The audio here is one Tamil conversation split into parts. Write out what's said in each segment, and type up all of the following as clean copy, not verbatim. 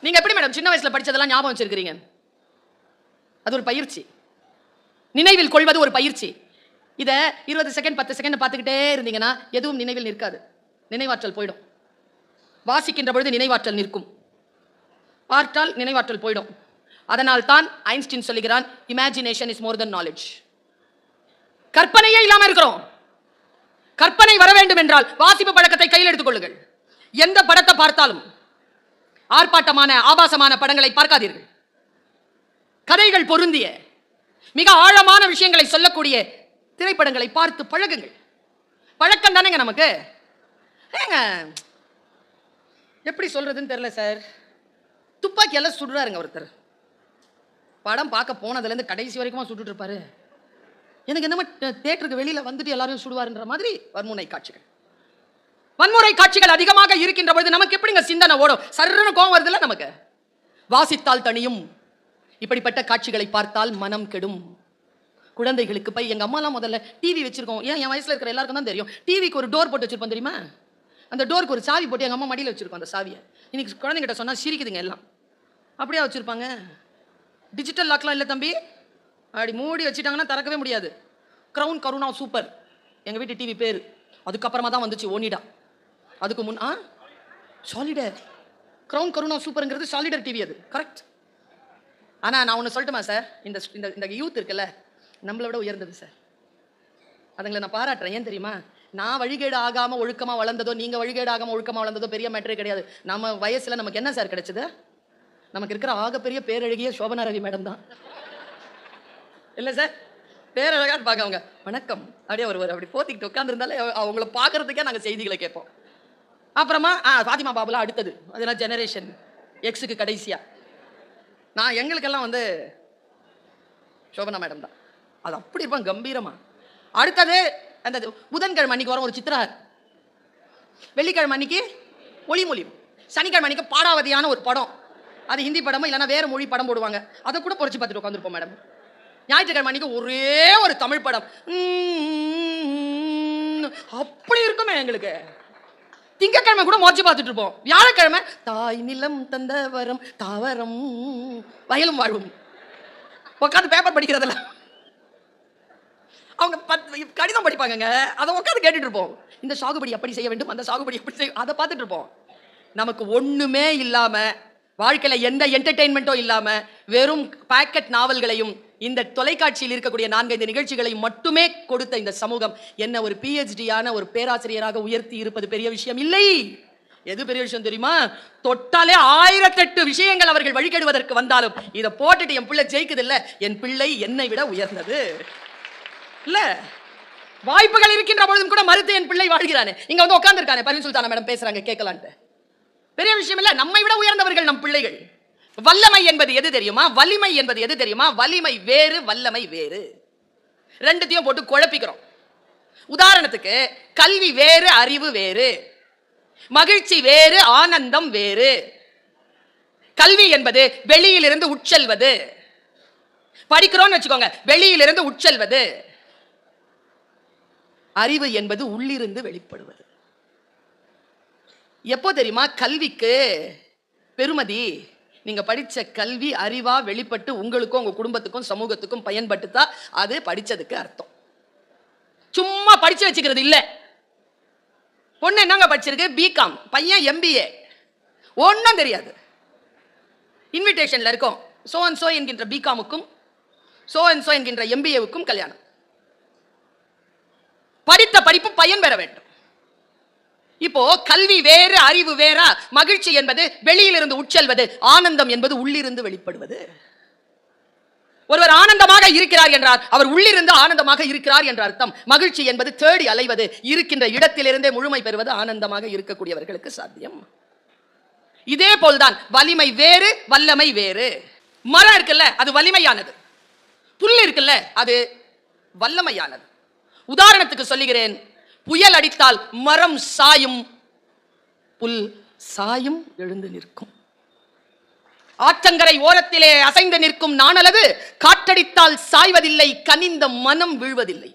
நீங்க எப்படி மேடம் சின்ன வயசுல படிச்சதெல்லாம் ஞாபகம் வச்சிருக்கீங்க? அது ஒரு பயிற்சி. நினைவில் கொள்வது ஒரு பயிற்சி. இதை 20 செகண்ட் 10 செகண்ட் பார்த்துக்கிட்டே இருந்தீங்கன்னா எதுவும் நினைவில் நிற்காது. நினைவாற்றல் போயிடும். வாசிக்கின்ற பொழுது நினைவாற்றல் நிற்கும், பார்த்தால் நினைவாற்றல் போயிடும். அதனால் தான் ஐன்ஸ்டீன் சொல்லுகிறான், imagination is more than knowledge. கற்பனையே இல்லாம இருக்கிறோம். கற்பனை வர வேண்டும் என்றால் வாசிப்பு பழக்கத்தை கையில் எடுத்துக் கொள்ளுங்கள். எந்த படத்தை பார்த்தாலும் ஆர்ப்பாட்டமான ஆபாசமான படங்களை பார்க்காதீர்கள். கதைகள் பொருந்திய மிக ஆழமான விஷயங்களை சொல்லக்கூடிய திரைப்படங்களை பார்த்து பழகுங்கள். பழக்கம் தானேங்க நமக்கு. ஏங்க எப்படி சொல்றதுன்னு தெரியல சார். துப்பாக்கி எல்லாம் சுடுறாருங்க ஒருத்தர். படம் பார்க்க போனதுலேருந்து கடைசி வரைக்கும் சுட்டுட்டு இருப்பாரு. எனக்கு என்னமோ தியேட்டருக்கு வெளியில வந்துட்டு எல்லாரும் சுடுவாருன்ற மாதிரி வன்முறை காட்சிகள். வன்முறை காட்சிகள் அதிகமாக இருக்கின்ற பொழுது நமக்கு எப்படிங்க சிந்தனை ஓடும்? சர்றன்னு கோவம் வருதுல்ல நமக்கு. வாசித்தால் தனியும். இப்படிப்பட்ட காட்சிகளை பார்த்தால் மனம் கெடும். குழந்தைகளுக்கு போய் எங்க அம்மாலாம் முதல்ல டிவி வச்சிருக்கோம். ஏன் என் வயசுல இருக்கிற எல்லாருக்கும் தான் தெரியும். டிவிக்கு ஒரு டோர் போட்டு வச்சிருப்போம் தெரியுமா? அந்த டோருக்கு ஒரு சாவி போட்டு எங்க அம்மா மடியில் வச்சிருக்கோம். அந்த சாவியை இன்னைக்கு குழந்தைகிட்ட சொன்னா சிரிக்குதுங்க எல்லாம். அப்படியே வச்சிருப்பாங்க. டிஜிட்டல் லாக்லாம் இல்லை தம்பி. அப்படி மூடி வச்சுட்டாங்கன்னா திறக்கவே முடியாது. கிரவுன் கருணா சூப்பர் எங்க வீட்டு டிவி பேரு. அதுக்கப்புறமா தான் வந்துச்சு ஓனிடா. அதுக்கு முன் சாலிடர். கிரவுன் கருணா சூப்பர்ங்கிறது சாலிடர் டிவி. அது கரெக்ட். ஆனா நான் ஒன்று சொல்லட்டுமா சார், இந்த யூத் இருக்குல்ல, நம்மளை விட உயர்ந்தது சார். அதுங்களை நான் பாராட்டுறேன். ஏன் தெரியுமா? நான் வழிகேடு ஆகாம ஒழுக்கமா வளர்ந்ததோ, நீங்க வழிகேடு ஆகாம ஒழுக்கமா வளர்ந்ததோ பெரிய மேட்டரே கிடையாது. நம்ம வயசுல நமக்கு என்ன சார் கிடைச்சது? நமக்கு இருக்கிற ஆகப்பெரிய பேரழகிய சோபனா ரவி மேடம் தான் இல்லை சார். பேரழகான்னு பார்க்க அவங்க வணக்கம் அப்படியே ஒருவர் அப்படி போத்திக்கிட்டு உட்காந்துருந்தாலே அவங்கள பார்க்கறதுக்கே நாங்கள் செய்திகளை கேட்போம். அப்புறமா ஃபாத்திமா பாபுலாம் அடுத்தது. அதெல்லாம் ஜெனரேஷன் எக்ஸுக்கு கடைசியா. நான் எங்களுக்கெல்லாம் வந்து சோபனா மேடம் தான். அது அப்படி இருப்பாங்க கம்பீரமா. அடுத்தது அந்த புதன்கிழமை அன்னைக்கு வரும் ஒரு சித்திரார், வெள்ளிக்கிழமை அன்னைக்கு ஒளிமொழி, சனிக்கிழமை அன்னைக்கு பாடாவதியான ஒரு படம். அது ஹிந்தி படமும் இல்லைன்னா வேற மொழி படம் போடுவாங்க. அதை கூட பொறிச்சு பார்த்துட்டு உட்காந்துருப்போம் மேடம். ஞாயிற்றுக்கிழமை அன்னைக்கு ஒரே ஒரு தமிழ் படம். அப்படி இருக்குமே எங்களுக்கு. திங்கக்கிழமை கூட மோச்சு பார்த்துட்டு இருப்போம். வியாழக்கிழமை தாய் நிலம் தந்த வரம் தாவரம் வயலும் வாழும் உட்காந்து பேப்பர் படிக்கிறதுல அவங்க கடிதம் படிப்பாங்க. அதை உட்காந்து கேட்டுட்டு இருப்போம். இந்த சாகுபடி அப்படி செய்ய வேண்டும், அந்த சாகுபடி அப்படி செய்ய, அதை பார்த்துட்டு இருப்போம். நமக்கு ஒண்ணுமே இல்லாம, வாழ்க்கையில எந்த என்டர்டெயின்மெண்ட்டோ இல்லாம, வெறும் பாக்கெட் நாவல்களையும் இந்த தொலைக்காட்சியில் இருக்கக்கூடிய 4-5 நிகழ்ச்சிகளையும் மட்டுமே கொடுத்த இந்த சமூகம் என்ன ஒரு PhD-யான ஒரு பேராசிரியராக உயர்த்தி இருப்பது பெரிய விஷயம் இல்லை. எது பெரிய விஷயம் தெரியுமா? தொட்டாலே 1008 விஷயங்கள் அவர்கள் வழிகெடுவதற்கு வந்தாலும் இதை போட்டுட்டு என் பிள்ளை ஜெயிக்குது இல்ல, என் பிள்ளை என்னை விட உயர்ந்தது இல்ல. வாய்ப்புகள் இருக்கின்ற பொழுதும் கூட மறுத்து என் பிள்ளை வாழ்கிறானே. இங்க வந்து உட்கார்ந்து இருக்கானே பரின் சுல்தானா மேடம் பேசுறாங்க கேட்கலான்ட்டு. பெரிய விஷயம் இல்ல. நம்மை விட உயர்ந்தவர்கள் நம் பிள்ளைகள். வல்லமை என்பது எது தெரியுமா? வலிமை என்பது எது தெரியுமா? வலிமை வேறு, வல்லமை வேறு. ரெண்டுத்தையும் போட்டு குழப்பிக்கிறோம். உதாரணத்துக்கு கல்வி வேறு, அறிவு வேறு. மகிழ்ச்சி வேறு, ஆனந்தம் வேறு. கல்வி என்பது வெளியிலிருந்து உட்செல்வது. படிக்கிறோம்னு வச்சுக்கோங்க, வெளியிலிருந்து உட்செல்வது. அறிவு என்பது உள்ளிருந்து வெளிப்படுவது. எப்போ தெரியுமா கல்விக்கு பெருமதி? நீங்க படிச்ச கல்வி அறிவா வெளிப்பட்டு உங்களுக்கும் உங்க குடும்பத்துக்கும் சமூகத்துக்கும் பயன்பட்டுதா அது படிச்சதுக்கு அர்த்தம். சும்மா படிச்சு வச்சுக்கிறது இல்ல. பொண்ணு என்னங்க படிச்சிருக்கு? பிகாம், பையன் MBA. ஒன்னும் தெரியாது. இன்விடேஷன்ல இருக்கும் சோ அண்ட் சோ என்கின்ற பிகாமுக்கும் சோ அண்ட் சோ என்கின்ற MBA-வுக்கும் கல்யாணம். படித்த படிப்பு பயன் பெற வேண்டும். இப்போ கல்வி வேறு, அறிவு வேறா? மகிழ்ச்சி என்பது வெளியிலிருந்து உட்செல்வது, ஆனந்தம் என்பது உள்ளிருந்து வெளிப்படுவது. ஒருவர் ஆனந்தமாக இருக்கிறார் என்றார், அவர் உள்ளிருந்து ஆனந்தமாக இருக்கிறார் என்ற அர்த்தம். மகிழ்ச்சி என்பது தேடி அலைவது, இருக்கின்ற இடத்திலிருந்தே முழுமை பெறுவது ஆனந்தமாக இருக்கக்கூடியவர்களுக்கு சாத்தியம். இதே போல்தான் வலிமை வேறு, வல்லமை வேறு. மரம் இருக்குல்ல, அது வலிமையானது. புல் இருக்குல்ல, அது வல்லமையானது. உதாரணத்துக்கு சொல்லுகிறேன், புயல் அடித்தால் மரம் சாயும், புல் சாயும் எழுந்து நிற்கும். ஆற்றங்கரை ஓரத்திலே அசைந்து நிற்கும் நாணளவு காற்றடித்தால் சாய்வதில்லை, கனிந்த மனம் வீழ்வதில்லை.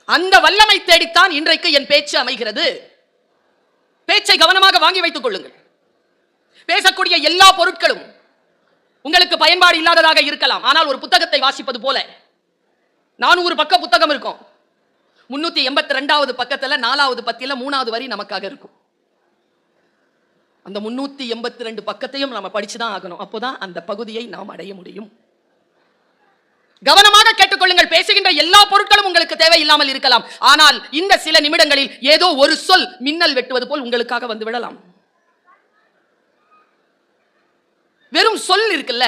அந்த வல்லமை தேடித்தான் இன்றைக்கு என் பேச்சு அமைகிறது. பேச்சை கவனமாக வாங்கி வைத்துக் கொள்ளுங்கள். பேசக்கூடிய எல்லா பொருட்களும் உங்களுக்கு பயன்பாடு இல்லாததாக இருக்கலாம். ஆனால் ஒரு புத்தகத்தை வாசிப்பது போல 400 பக்க புத்தகம் இருக்கும். 382வது பக்கத்துல 4வது பத்தியில 3வது வரி நமக்காக இருக்கும். அந்த 382 பக்கத்தையும் நம்ம படிச்சுதான் ஆகணும். அப்போதான் அந்த பகுதியை நாம் அடைய முடியும். கவனமாக கேட்டுக்கொள்ளுங்கள். பேசுகின்ற எல்லா பொருட்களும் உங்களுக்கு தேவையில்லாமல் இருக்கலாம். ஆனால் இந்த சில நிமிடங்களில் ஏதோ ஒரு சொல் மின்னல் வெட்டுவது போல் உங்களுக்காக வந்து விடலாம். வெறும் சொல் இருக்குல்ல,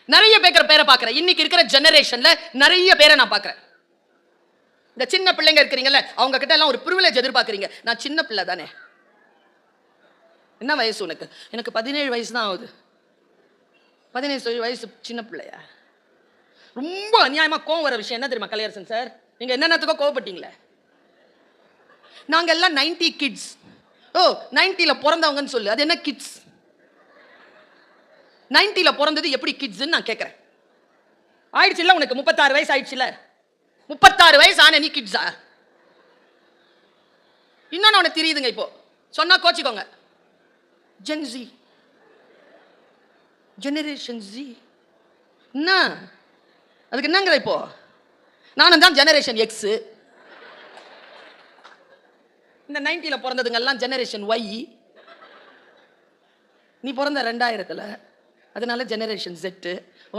நிறைய பேரை பார்க்கிறேன். இன்னைக்கு இருக்கிற ஜெனரேஷன்ல நிறைய பேரை நான் பார்க்கிறேன். இந்த சின்ன பிள்ளைங்க இருக்கிறீங்கல்ல, அவங்க கிட்ட எல்லாம் ஒரு பிரிவிலேஜ் எதிர்பார்க்கறீங்க. நான் சின்ன பிள்ளை தானே. என்ன வயசு உனக்கு? எனக்கு 17 வயசு தான் ஆகுது. 17 வயசு சின்ன பிள்ளையா? ரொம்ப அநியாயமா கோவம் வர விஷயம் என்ன தெரியுமா கலையரசன் சார்? நீங்க என்னத்துக்கோ கோவப்பட்டீங்களே. நாங்க எல்லாம் 90 கிட்ஸ். ஓ 90ல பிறந்தவங்கன்னு சொல்லு, அது என்ன கிட்ஸ்? 90ல பிறந்தது எப்படி கிட்ஸ்ன்னு நான் கேட்கிறேன். ஆயிடுச்சு இல்ல உனக்கு 36 வயசு ஆயிடுச்சுல, 36 வயசு ஆன நீ கிட்ஸா? இன்னொன்னு உனக்கு தெரியுதுங்க, இப்போ சொன்னா கோச்சிக்கோங்க. Gen Z, generation G. என்ன அதுக்கு என்னங்கிற? இப்போ நானும் தான் ஜெனரேஷன் எக்ஸ். இந்த 90ல பிறந்ததுங்க எல்லாம் ஜெனரேஷன் ஒய். நீ பிறந்த 2000ல, அதனால ஜெனரேஷன் செட்.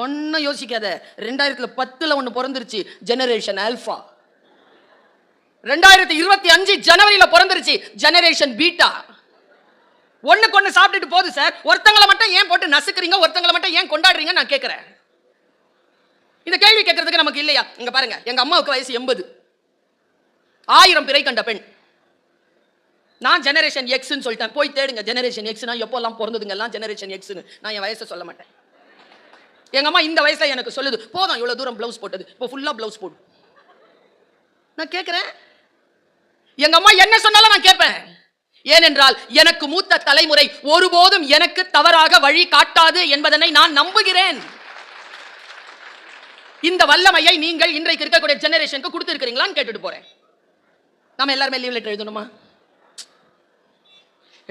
ஒன்னும் யோசிக்காத. 2010ல ஒன்னு பிறந்துருச்சு, ஜெனரேஷன் ஆல்பா. 2025 ஜனவரியில பிறந்துருச்சு, ஜெனரேஷன் பீட்டா. ஒண்ணுக்கு ஒண்ணு சாப்பிட்டுட்டு போகுது சார். ஒருத்தங்களை மட்டும் ஏன் போட்டு நசுக்குறீங்க? ஒருத்தங்களை மட்டும் ஏன் கொண்டாடுறீங்க? நான் கேட்கிறேன். இந்த கேள்வி கேட்கறதுக்கு நமக்கு இல்லையா? இங்க பாருங்க, எங்க அம்மாவுக்கு வயசு 80. 1000 பிறை கண்ட பெண். நான் ஜெனரேஷன் எக்ஸ்ன்னு சொல்லிட்டேன். போய் தேடுங்க ஜெனரேஷன் எக்ஸ்னா எப்போல்லாம் பிறந்ததுங்க எல்லாம் ஜெனரேஷன் எக்ஸ்ன்னு. நான் என் வயசை சொல்ல மாட்டேன். எங்க அம்மா இந்த வயசுல எனக்கு சொல்லுது, போதும் இவ்வளவு தூரம் பிளவுஸ் போட்டது, இப்போ ஃபுல்லா பிளவுஸ் போடு. நான் கேட்கிறேன், எங்க அம்மா என்ன சொன்னாலும் நான் கேட்பேன். ஏனென்றால் எனக்கு மூத்த தலைமுறை ஒருபோதும் எனக்கு தவறாக வழி காட்டாது என்பதனை நான் நம்புகிறேன். இந்த வல்லமையை நீங்கள் இன்றைக்கு இருக்கக்கூடிய ஜெனரேஷனுக்கு கொடுத்திருக்கிறீங்களான்னு கேட்டுட்டு போறேன். நாம எல்லாருமே லீவ் லெட்டர் எழுதணுமா?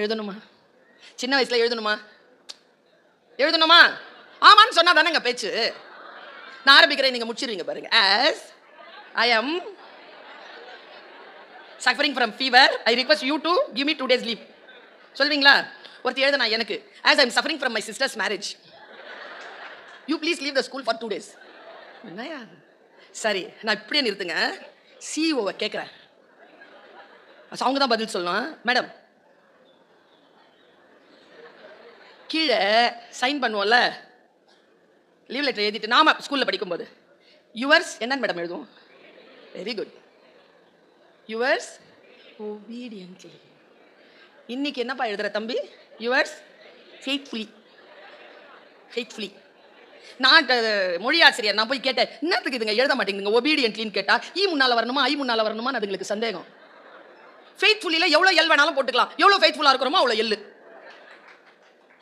எழுதணுமா? சின்ன வயசுல எழுதணுமா? எழுதணுமா? ஆமான்னு சொன்னா தானேங்க பேச்சு. நான் ஆரம்பிக்கிறேன், நீங்க முடிச்சிருவீங்க பாருங்க. As I am suffering from fever, I request you to give me 2 days leave. சொல்வீங்களா? ஒருத்தி எழுதுனா எனக்கு, as I am suffering from my sister's marriage, you please leave the school for 2 days. என்னையா? சரி, நான் இப்படியே நிறுத்துங்க. சிஓவை கேட்குறேன். அவங்க தான் பதில் சொல்லணும். மேடம், கீழே சைன் பண்ணுவோம்ல லீவ் லெட்டர் எழுதிட்டு, நாம ஸ்கூல்ல படிக்கும்போது யுவர்ஸ் என்னன்னு மேடம் எழுதுவோம்? Very good. Yours obediently. இன்னைக்கு என்னப்பா எழுதுற தம்பி? Yours faithfully. ஃபெய்த்ஃபுல்லி. நான் மொழி ஆசிரியர், நான் போய் கேட்டேன், என்னத்துக்கு இதுங்க எழுத மாட்டேங்குதுங்க ஒபீடியன்ட்லின்னு கேட்டா, ஈ முன்னால வரணுமா ஐ முன்னால வரணுமான்னு அதுங்களுக்கு சந்தேகம். ஃபெய்த்ஃபுல்லில எவ்வளவு எல் வேணாலும் போட்டுக்கலாம். எவ்வளவு ஃபெய்த்ஃபுல்லா இருக்கிறோமோ அவ்வளவு எல்லு.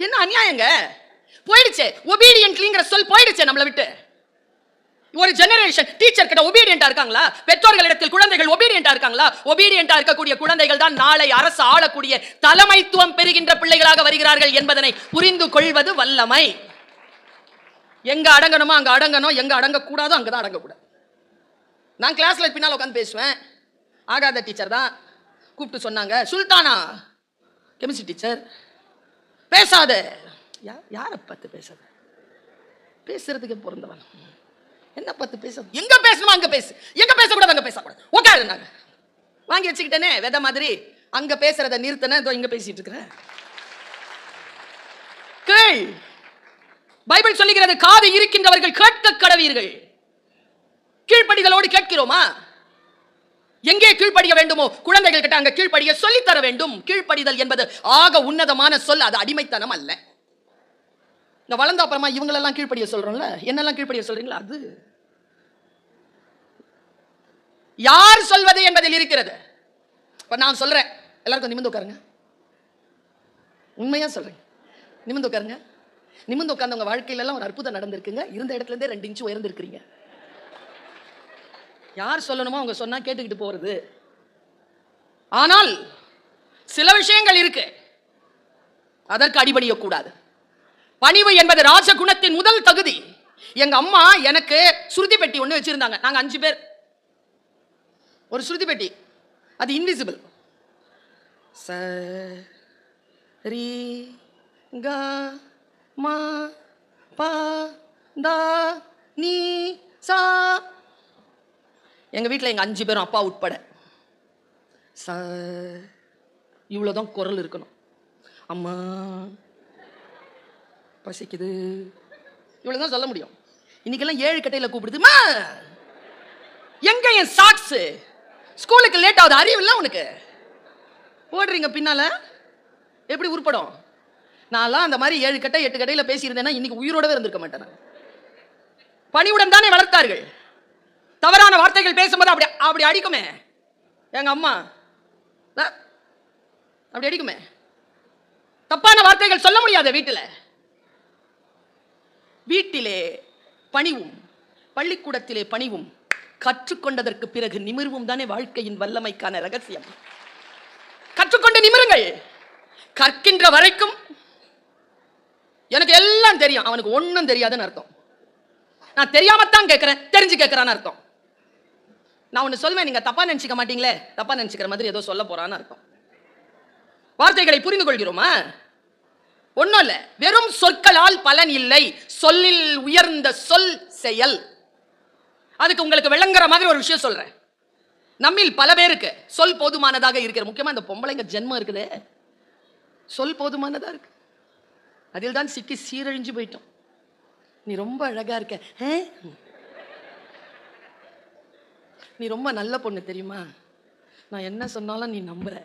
என்ன அநியாயங்க? போயிடுச்சு. ஒபீடியன்ட்லிங்கிற சொல் போயிடுச்சு நம்மளை விட்டு. ஒரு ஜெனரேஷன் டீச்சர் கிட்ட ஒபீடியன்ட்டா இருக்காங்களா? பெற்றோர்களிடத்தில் குழந்தைகள் ஒபீடியன்ட்டா இருக்காங்களா? ஒபீடியன்ட்டா இருக்கக்கூடிய குழந்தைகள் தான் நாளை அரசு ஆளக்கூடிய தலைமைத்துவம் பெறுகின்ற பிள்ளைகளாக வருகிறார்கள் என்பதனை புரிந்து கொள்வது வல்லமை. எங்க அடங்கணுமோ அங்க அடங்கணும், எங்க அடங்க கூடாதோ அங்கதான் அடங்கக்கூடாது. நான் கிளாஸ்ல பின்னால் உட்காந்து பேசுவேன். ஆகாத டீச்சர் தான் கூப்பிட்டு சொன்னாங்க, சுல்தானா கெமிஸ்ட்ரி டீச்சர், பேசாத. யாரை பார்த்து பேசாத? பேசுறதுக்கு பிறந்தவன். என்ன பார்த்து பேச? எங்க பேசணுமா அங்க பேசு, எங்க பேசக்கூடாது அங்க பேசக்கூடாது. உட்காருனாங்க. வாங்கி வச்சுக்கிட்டேனே வெத மாதிரி. அங்க பேசுறத நிறுத்தன, இங்க பேசிட்டு இருக்கிறேன். கேள், பைபிள் சொல்லுகிறது, காது இருக்கின்றவர்கள் கேட்க கடவீர்கள். கீழ்ப்படிதலோடு கேட்கிறோமா? எங்கே கீழ்ப்படிய வேண்டுமோ குழந்தைகள் கிட்ட அங்க கீழ்ப்படிய சொல்லித்தர வேண்டும். கீழ்ப்படிதல் என்பது ஆக உன்னதமான சொல், அது அடிமைத்தனம் அல்ல. இந்த வளர்ந்த அப்புறமா இவங்களெல்லாம் கீழ்ப்படிய சொல்றோம்ல, என்னெல்லாம் கீழ்ப்படிய சொல்றீங்களா? அது யார் சொல்வது என்பதில் இருக்கிறது. இப்ப நான் சொல்றேன், எல்லாருக்கும் நிமிர்ந்து உட்காருங்க. உண்மையா சொல்றேன், நிமிர்ந்து உட்காருங்க. நிமிர்ந்து உட்கார்ந்து உங்க வாழ்க்கையில எல்லாம் ஒரு அற்புதம் நடந்திருக்குங்க. இருந்த இடத்துல இருந்தே 2 இன்ச் உயர்ந்திருக்கிறீங்க. யார் சொல்லணுமோ அவங்க சொன்னா கேட்டுக்கிட்டு போறது. ஆனால் சில விஷயங்கள் இருக்கு, அதற்கு அடிபணியக்கூடாது. பணிவு என்பது ராஜகுணத்தின் முதல் தகுதி. எங்க அம்மா எனக்கு சுருதி பெட்டி ஒண்ணு வச்சிருந்தாங்க. நாங்க 5 பேர். ஒரு சுருதி பெட்டி, அது இன்விசிபிள். ச ரி க ம ப த நீ சா. எங்க வீட்டில் எங்க 5 பேரும், அப்பா உட்பட, ச இவ்வளவுதான் குரல் இருக்கணும். அம்மா பசிக்குது, இவ்வளவுதான் சொல்ல முடியும். இன்னைக்கெல்லாம் 7 கட்டையில கூப்பிடுதுமா. எங்க என் சாக்ஸ்? ஸ்கூலுக்கு லேட் ஆகுது, அறிவு இல்லை உனக்கு? போடுறீங்க பின்னால, எப்படி உருப்படும்? நான்லாம் அந்த மாதிரி 7 கட்டை 8 கட்டையில பேசியிருந்தேன்னா இன்னைக்கு உயிரோடவே இருந்திருக்க மாட்டேன். பணிவுடன் தானே வளர்த்தார்கள். தவறான வார்த்தைகள் பேசும்போது அப்படி அப்படி அடிக்குமே எங்க அம்மா, அப்படி அடிக்குமே. தப்பான வார்த்தைகள் சொல்ல முடியாத வீட்டிலே பணிவும் பள்ளிக்கூடத்திலே பணிவும் கற்றுக்கொண்டதற்கு பிறகு நிமிர்வும் தானே வாழ்க்கையின் வல்லமைக்கான ரகசியம். கற்றுக்கொண்டு நிமிருங்கள். கற்கின்ற வரைக்கும் எனக்கு எல்லாம் தெரியும், அவனுக்கு ஒன்னும் தெரியாதுன்னு அர்த்தம். நான் தெரியாமத்தான் கேட்கிறேன், தெரிஞ்சு கேட்கிறான்னு அர்த்தம். நான் ஒன்னு சொல்வேன், நீங்க தப்பா நினைச்சுக்க மாட்டீங்களே, தப்பா நினைச்சுக்கிற மாதிரி ஏதோ சொல்ல போறான்னு அர்த்தம். வார்த்தைகளை புரிந்து கொள்கிறோமா? ஒன்னும் இல்ல, வெறும் சொற்களால் பலன் இல்லை, சொல்லில் உயர்ந்த சொல் செயல். அதுக்கு உங்களுக்கு விளங்குற மாதிரி ஒரு விஷயம் சொல்றேன். நம்மில் பல பேருக்கு சொல் போதுமானதாக இருக்கிற, முக்கியமா இந்த பொம்பளைங்க ஜென்மம் இருக்குதே, சொல் போதுமானதா இருக்கு. அதில் தான் சிக்கி சீரழிஞ்சு போயிட்டோம். நீ ரொம்ப அழகா இருக்க, நீ ரொம்ப நல்ல பொண்ணு தெரியுமா, நான் என்ன சொன்னாலும் நீ நம்புற,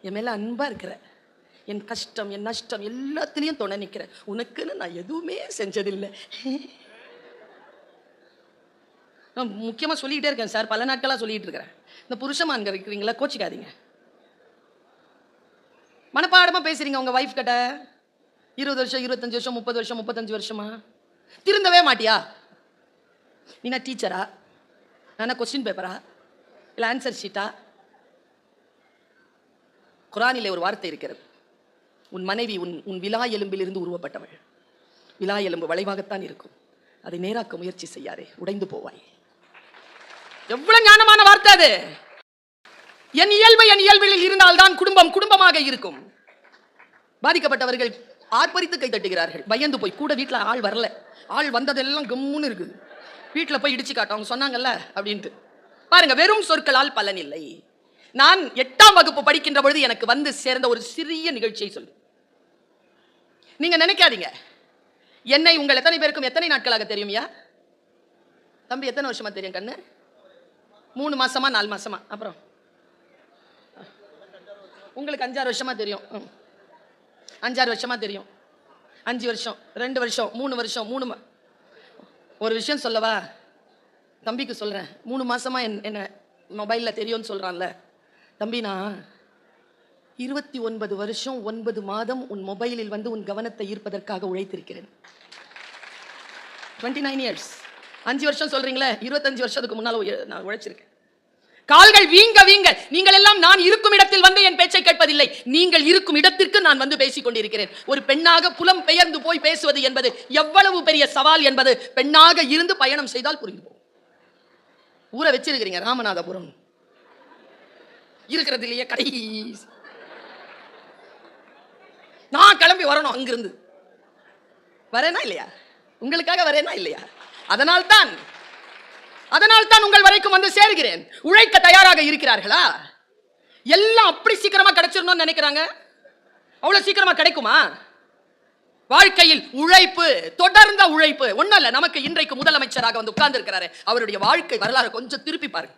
என் மேல அன்பா இருக்கிற, என் கஷ்டம் என் நஷ்டம் எல்லாத்திலையும் துணை நிக்கிற, உனக்குன்னு நான் எதுவுமே செஞ்சதில்லை. நான் முக்கியமா சொல்லிக்கிட்டே இருக்கேன் சார், பல நாட்களா சொல்லிட்டு இருக்கிறேன். இந்த புருஷமான்கள் இருக்கிறீங்களா, கோச்சிக்காதீங்க. மனப்பாடமா பேசுறீங்க உங்க வைஃப் கிட்ட. 20 வருஷம் 25 வருஷம் 30 வருஷம் 35 வருஷமா திருந்தவே மாட்டியா? நீ நான் டீச்சரா, நான் கொஸ்டின் பேப்பரா, இல்லை ஆன்சர் ஷீட்டா? குரானிலே ஒரு வார்த்தை இருக்கிறது, உன் மனைவி உன் விலா எலும்பில் இருந்து உருவப்பட்டவள். விலா எலும்பு வளைவாகத்தான் இருக்கும், அதை நேராக்க முயற்சி செய்யாதே, உடைந்து போவாய். எவ்வளவு ஞானமான வார்த்தை அது. என் இயல்பில் இருந்தால்தான் குடும்பம் குடும்பமாக இருக்கும். பாதிக்கப்பட்டவர்கள் ஆர்ப்பரித்து கை தட்டுகிறார்கள், பயந்து போய். கூட வீட்டில் ஆள் வரல, ஆள் வந்ததெல்லாம் கம்முன்னு இருக்குது. வீட்டில் போய் இடிச்சு காட்டும், அவங்க சொன்னாங்கல்ல அப்படின்ட்டு. பாருங்க, வெறும் சொற்களால் பலன் இல்லை. நான் 8ஆம் வகுப்பு படிக்கின்ற பொழுது எனக்கு வந்து சேர்ந்த ஒரு சிறிய நிகழ்ச்சியை சொல்லு. நீங்க நினைக்காதீங்க, என்னை உங்கள் எத்தனை பேருக்கும் எத்தனை நாட்களாக தெரியும்யா? தம்பி எத்தனை வருஷமா தெரியும் கண்ணு? 3 மாசமா 4 மாசமா? அப்புறம் உங்களுக்கு 5-6 வருஷமா தெரியும். 5-6 வருஷமா தெரியும். 5 வருஷம் 2 வருஷம் 3 வருஷம் 3 ஒரு விஷயம் சொல்லவா? தம்பிக்கு சொல்றேன், 3 மாசமா என்ன மொபைல்ல தெரியும்னு சொல்றான்ல தம்பி, நான் 29 வருஷம் 9 மாதம் உன் மொபைலில் வந்து உன் கவனத்தை ஈர்ப்பதற்காக உழைத்திருக்கிறேன். 29 years. 5 வருஷம் சொல்றீங்களே, 25 வருஷத்துக்கு முன்னால நான் உழைச்சிருக்கேன். கால்கள் வீங்க வீங்க. நீங்கள் எல்லாம் நான் இருக்கும் இடத்தில் வந்து என் பேச்சை கேட்பதில்லை, நீங்கள் இருக்கும் இடத்திற்கு நான் வந்து பேசிக் கொண்டிருக்கிறேன். ஒரு பெண்ணாக புலம் பெயர்ந்து போய் பேசுவது என்பது எவ்வளவு பெரிய சவால் என்பது பெண்ணாக இருந்து பயணம் செய்தால் புரிந்து போகும். ஊரை வச்சிருக்கிறீங்க ராமநாதபுரம், இருக்கிறது இல்லையே கடைசி. நான் கிளம்பி வரணும் அங்கிருந்து. வரேனா இல்லையா? உங்களுக்காக வரேனா இல்லையா? அதனால்தான் உங்கள் வரைக்கும் வந்து சேருகிறேன். உழைக்க தயாராக இருக்கிறார்களா? எல்லாம் அப்படி சீக்கிரமா கிடைச்சிடணும்னு நினைக்கிறாங்க. அவ்வளவு சீக்கிரமா கிடைக்குமா? வாழ்க்கையில் உழைப்பு, தொடர்ந்த உழைப்பு. ஒண்ணும் இல்ல, நமக்கு இன்றைக்கு முதலமைச்சராக வந்து உட்கார்ந்து இருக்கிறாரு, அவருடைய வாழ்க்கை வரலாறு கொஞ்சம் திருப்பி பாருங்க.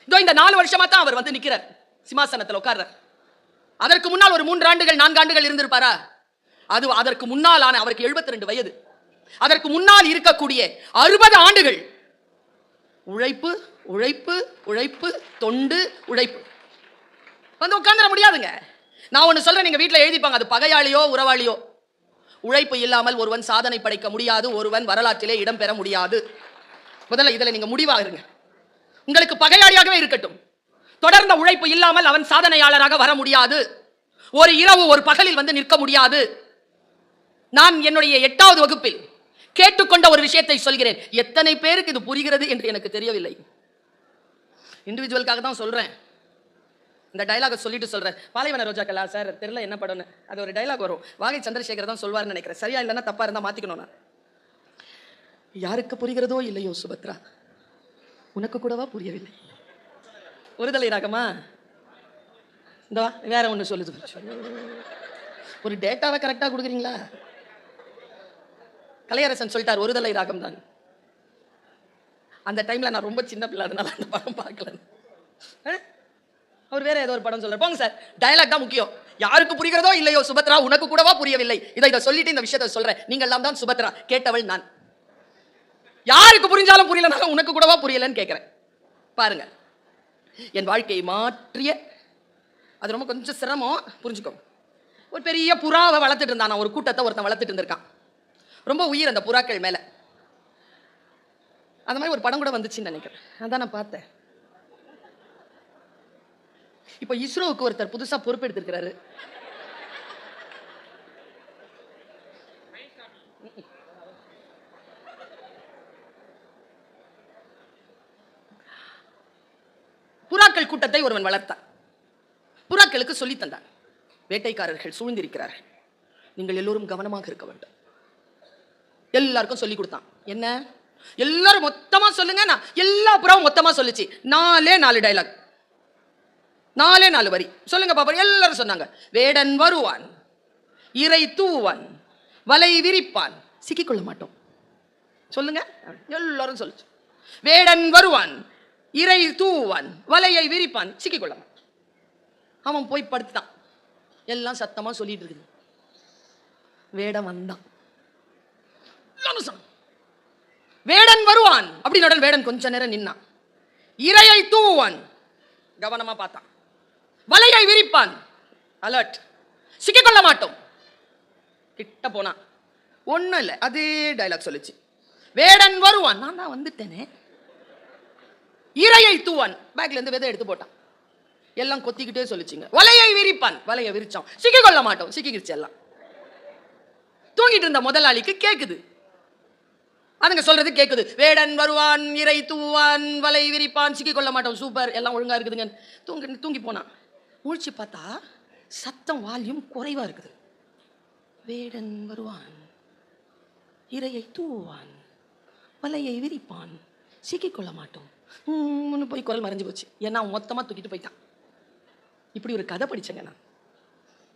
இதோ இந்த 4 வருஷமா தான் அவர் வந்து நிக்கிறார், சிம்மாசனத்தில் உட்கார்றார். அதற்கு முன்னால் ஒரு 3 ஆண்டுகள் 4 ஆண்டுகள் இருந்திருப்பாரா? அதற்கு முன்னால் ஆன அவருக்கு 72 வயது. அதற்கு முன்னால் இருக்கக்கூடிய 60 ஆண்டுகள் உழைப்பு உழைப்பு உழைப்பு, தொண்டு உழைப்பு. வந்து உட்கார்ந்துட முடியாதுங்க. நான் ஒன்னு சொல்றேன், நீங்க வீட்டில் எழுதிப்பாங்க, அது பகையாளியோ உறவாளியோ. உழைப்பு இல்லாமல் ஒருவன் சாதனை படைக்க முடியாது, ஒருவன் வரலாற்றிலே இடம் பெற முடியாது. முதல்ல இதுல நீங்க முடிவா இருங்க. உங்களுக்கு பகையாளியாகவே இருக்கட்டும், தொடர்ந்த உழைப்பு இல்லாமல் அவன் சாதனையாளராக வர முடியாது. ஒரு இரவு ஒரு பகலில் வந்து நிற்க முடியாது. நான் என்னுடைய 8வது வகுப்பில் கேட்டுக்கொண்ட ஒரு விஷயத்தை சொல்கிறேன். எத்தனை பேருக்கு இது புரிகிறது என்று எனக்கு தெரியவில்லை. இண்டிவிஜுவலுக்காக தான் சொல்றேன். இந்த டைலாக சொல்லிட்டு சொல்றேன். பாலைவன ரோஜாக்களா சார் தெரியல என்ன படம்னு, அது ஒரு டைலாக் வரும். வாகை சந்திரசேகர் தான் சொல்வார்னு நினைக்கிறேன். சரியா இல்லைன்னா தப்பா இருந்தா மாத்திக்கணும். நான் யாருக்கு புரிகிறதோ இல்லையோ சுபத்ரா, உனக்கு கூடவா புரியவில்லை? ஒருதலை ராகமா இந்த வேற ஒண்ணு சொல்லுது. ஒரு டேட்டாவை கரெக்டா கொடுக்குறீங்களா? கலையரசன் சொல்லிட்டார் ஒருதலை ராகம் தான். அந்த டைம்ல நான் ரொம்ப சின்ன பிள்ளை, அதனால அந்த படம் பார்க்கல. அவர் வேற ஏதோ ஒரு படம் சொல்றாரு. போங்க சார், டயலாக் தான் முக்கியம். யாருக்கு புரிகிறதோ இல்லையோ சுபத்ரா, உனக்கு கூடவா புரியவில்லை? இதை சொல்லிட்டு இந்த விஷயத்தை சொல்றேன். நீங்கள் எல்லாம் தான் சுபத்ரா, கேட்டவள் நான். யாருக்கு புரிஞ்சாலும் புரியலனாலும் உனக்கு கூடவா புரியலன்னு கேட்கிறேன். பாருங்க, என் வாழ்க்கையை மாற்றிய, அது ரொம்ப கொஞ்சம் சிரமம், புரிஞ்சுக்கோ. ஒரு பெரிய புறாவை வளர்த்துட்டு இருந்தான், ஒரு கூட்டத்தை ஒருத்தன் வளர்த்துட்டு இருந்திருக்கான். ரொம்ப உயிர் அந்த புறாக்கள் மேல. அந்த மாதிரி ஒரு படம் கூட வந்துச்சுன்னு நினைக்கிறேன். அதான் நான் பார்த்தேன். இப்ப இஸ்ரோவுக்கு ஒருத்தர் புதுசா பொறுப்பெடுத்திருக்கிறாரு. புறாக்கள் கூட்டத்தை ஒருவன் வளர்த்தான். புறாக்களுக்கு சொல்லி தந்தான், வேட்டைக்காரர்கள் சூழ்ந்திருக்கிறார்கள், நீங்கள் எல்லோரும் கவனமாக இருக்க வேண்டும். எல்லாருக்கும் சொல்லி கொடுத்தான். என்ன? எல்லாரும் மொத்தமா சொல்லுங்க. நான் எல்லா புறாவும் மொத்தமா சொல்லுச்சு. 4 டைலாக், 4 வரி சொல்லுங்க பாப்பா. எல்லாரும் சொன்னாங்க. வேடன் வருவான், இறை தூவான், வலை விரிப்பான், சிக்கிக்கொள்ள மாட்டோம். சொல்லுங்க, எல்லாரும் சொல்லுச்சு. வேடன் வருவான், இறை தூவான், வலையை விரிப்பான், சிக்கிக்கொள்ள மாட்டான். அவன் போய் படுத்தான். எல்லாம் சத்தமா சொல்லிட்டு இருக்குது. வேடன் வந்தான். வேடன் வருவான் அப்படின்னு வேடன் கொஞ்ச நேரம் நின்னான். இரையை தூவான், கவனமா பார்த்தான். வலையை விரிப்பான், அலர்ட், சிக்கிக்கொள்ள மாட்டோம். கிட்ட போனான், ஒண்ணும் இல்லை, அதே டைலாக் சொல்லுச்சு. வேடன் வருவான், நான் தான் வந்துட்டேனே. இரையை தூவான், பேக்ல இருந்து விதை எடுத்து போட்டான். எல்லாம் கொத்திக்கிட்டே சொல்லிச்சுங்க. வலையை விரிப்பான், வலையை விரிச்சான், சிக்கிக்கொள்ள மாட்டோம், சிக்கிக்கிடுச்சு. எல்லாம் தூங்கிட்டு இருந்த முதலாளிக்கு கேக்குது, அதுங்க சொல்றது கேக்குது. வேடன் வருவான், இறை தூவான், வலை விரிப்பான், சிக்கிக்கொள்ள மாட்டோம். சூப்பர், எல்லாம் ஒழுங்கா இருக்குதுங்க. தூங்கி போனான். முழிச்சு பார்த்தா சத்தம் வால்யூம் குறைவா இருக்குது. வேடன் வருவான், இரையை தூவான், வலையை விரிப்பான், சிக்கிக்கொள்ள மாட்டோம். போய் குரல் மறைஞ்சு போச்சு. ஏன்னா அவன் மொத்தமா தூக்கிட்டு போயிட்டான். இப்படி ஒரு கதை படிச்சேங்க.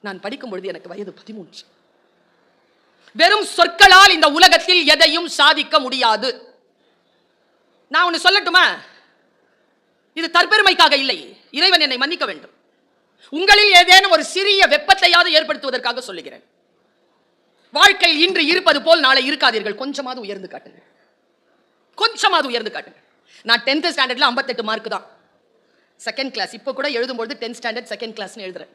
நான் படிக்கும் பொழுது எனக்கு வயது 13. வெறும் சொற்களால் இந்த உலகத்தில் எதையும் சாதிக்க முடியாது. நான் ஒன்னு சொல்லட்டுமா? இது தற்பெருமைக்காக இல்லை, இறைவன் என்னை மன்னிக்க வேண்டும். உங்களில் ஏதேனும் ஒரு சிறிய வெப்பத்தையாவது ஏற்படுத்துவதற்காக சொல்லுகிறேன். வாழ்க்கையில் இன்று இருப்பது போல் நாளை இருக்காதீர்கள். கொஞ்சமாவது உயர்ந்து காட்டுங்க, கொஞ்சமாவது உயர்ந்து காட்டுங்க. நான் 10th ஸ்டாண்டர்ட்ல 58 மார்க் தான், செகண்ட் கிளாஸ். இப்போ கூட எழுதும்போது 10th ஸ்டாண்டர்ட் செகண்ட் கிளாஸ்னு எழுதுறேன்.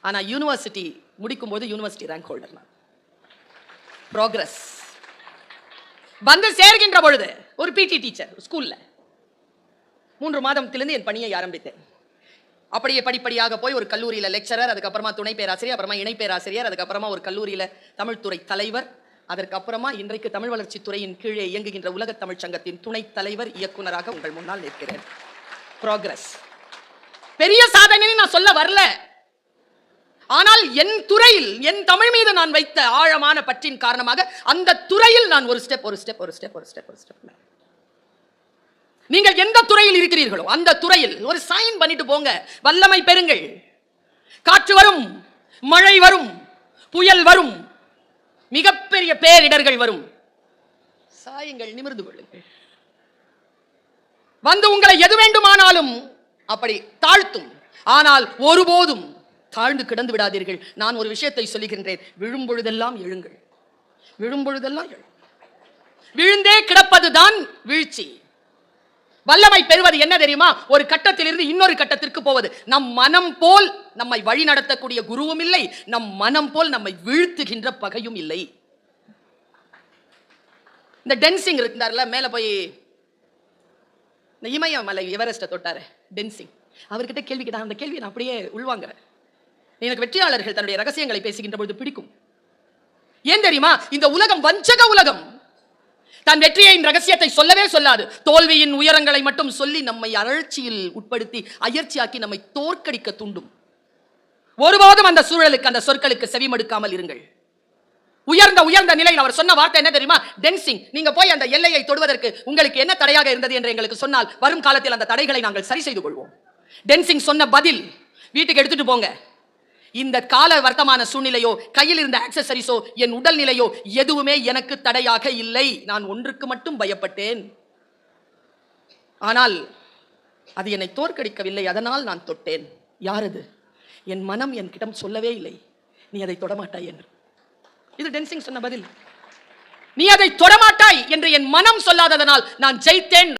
ஆனா யூனிவர்சிட்டி முடிக்கும் போது யூனிவர்சிட்டி ரேங்க் ஹோல்டர் நான். ப்ரோக்ரஸ் வந்து சேர்கின்ற பொழுது ஒரு பிடி டீச்சர் ஸ்கூல்ல 3 மாதத்திலிருந்து என் பணியை ஆரம்பித்தேன். அப்படியே படிப்படியாக போய் ஒரு கல்லூரியில லெக்சரர், அதுக்கப்புறமா துணை பேராசிரியர், அப்புறமா இணை பேராசிரியர், அதுக்கப்புறமா ஒரு கல்லூரியில தமிழ் துறை தலைவர், அதற்கப்புறமா இன்றைக்கு தமிழ் வளர்ச்சி துறையின் கீழே இயங்குகின்ற உலக தமிழ் சங்கத்தின் துணை தலைவர், இயக்குனராக உங்கள் முன்னால் நிற்கிறேன். ப்ரோக்ரஸ். பெரிய சாதனை நான் சொல்ல வரல. ஆனால் என் துறையில், என் தமிழ் மீது நான் வைத்த ஆழமான பற்றின் காரணமாக அந்த துறையில் நான் ஒரு ஸ்டெப். நீங்கள் எந்த துறையில் இருக்கிறீர்களோ அந்த துறையில் ஒரு சைன் பண்ணிட்டு போங்க. வல்லமை பெறுங்கள். காற்று வரும், மழை வரும், புயல் வரும், மிகப்பெரிய பேரிடர்கள் வரும். சாயுங்கள், நிமிர்ந்து கொள்ளுங்கள். வந்து உங்களை எது வேண்டுமானாலும் அப்படி தாழ்த்தும். ஆனால் ஒருபோதும் தாழ்ந்து கிடந்து விடாதீர்கள். நான் ஒரு விஷயத்தை சொல்லுகின்றேன், விழும்பொழுதெல்லாம் எழுங்கள், விழும்பொழுதெல்லாம் எழுங்கள். விழுந்தே கிடப்பதுதான் வீழ்ச்சி. வல்லமை பெறுவது என்ன தெரியுமா? ஒரு கட்டத்திலிருந்து இன்னொரு கட்டத்திற்கு போவது. நம் மனம் போல் நம்மை வழி நடத்தக்கூடிய குருவும் இல்லை, நம் மனம் போல் நம்மை வீழ்த்துகின்ற பகையும் இல்லை. இந்த டென்சிங் இருந்தார்ல, மேல போய் இந்த இமயமலை எவரெஸ்ட தொட்டாரு டென்சிங். அவர்கிட்ட கேள்வி கேட்டாங்க. அந்த கேள்வியை நான் அப்படியே உள்வாங்குறேன். எனக்கு வெற்றியாளர்கள் தன்னுடைய ரகசியங்களை பேசுகின்ற பொழுது பிடிக்கும். ஏன் தெரியுமா? இந்த உலகம் வஞ்சக உலகம். தன் வெற்றியின் ரகசியத்தை சொல்லவே சொல்லாது. தோல்வியின் உயரங்களை மட்டும் சொல்லி நம்மை அழற்சியில் உட்படுத்தி அயற்சியாக்கி நம்மை தோற்கடிக்க தூண்டும். ஒருபோதும் அந்த சூழலுக்கு, அந்த சொற்களுக்கு செவிமடுக்காமல் இருங்கள். உயர்ந்த நிலையில் அவர் சொன்ன வார்த்தை என்ன தெரியுமா? டென்சிங். நீங்க போய் அந்த எல்லையை தொடுவதற்கு உங்களுக்கு என்ன தடையாக இருந்தது என்று எங்களுக்கு சொன்னால் வரும் காலத்தில் அந்த தடைகளை நாங்கள் சரி செய்து கொள்வோம். டென்சிங் சொன்ன பதில், வீட்டுக்கு எடுத்துட்டு போங்க. இந்த கால வர்த்தமான சூழ்நிலையோ, கையில் இருந்த ஆக்சசரிஸோ, என் உடல் நிலையோ எதுவுமே எனக்கு தடையாக இல்லை. நான் ஒன்றுக்கு மட்டும் பயப்பட்டேன், ஆனால் அது என்னை தோற்கடிக்கவில்லை. அதனால் நான் தொட்டேன். யார் அது? என் மனம் என்கிடம் சொல்லவே இல்லை, நீ அதை தொடமாட்டாய் என்று. இது டென்சிங் சொன்ன பதில். நீ அதை தொடமாட்டாய் என்று என் மனம் சொல்லாததனால் நான் ஜெயித்தேன்.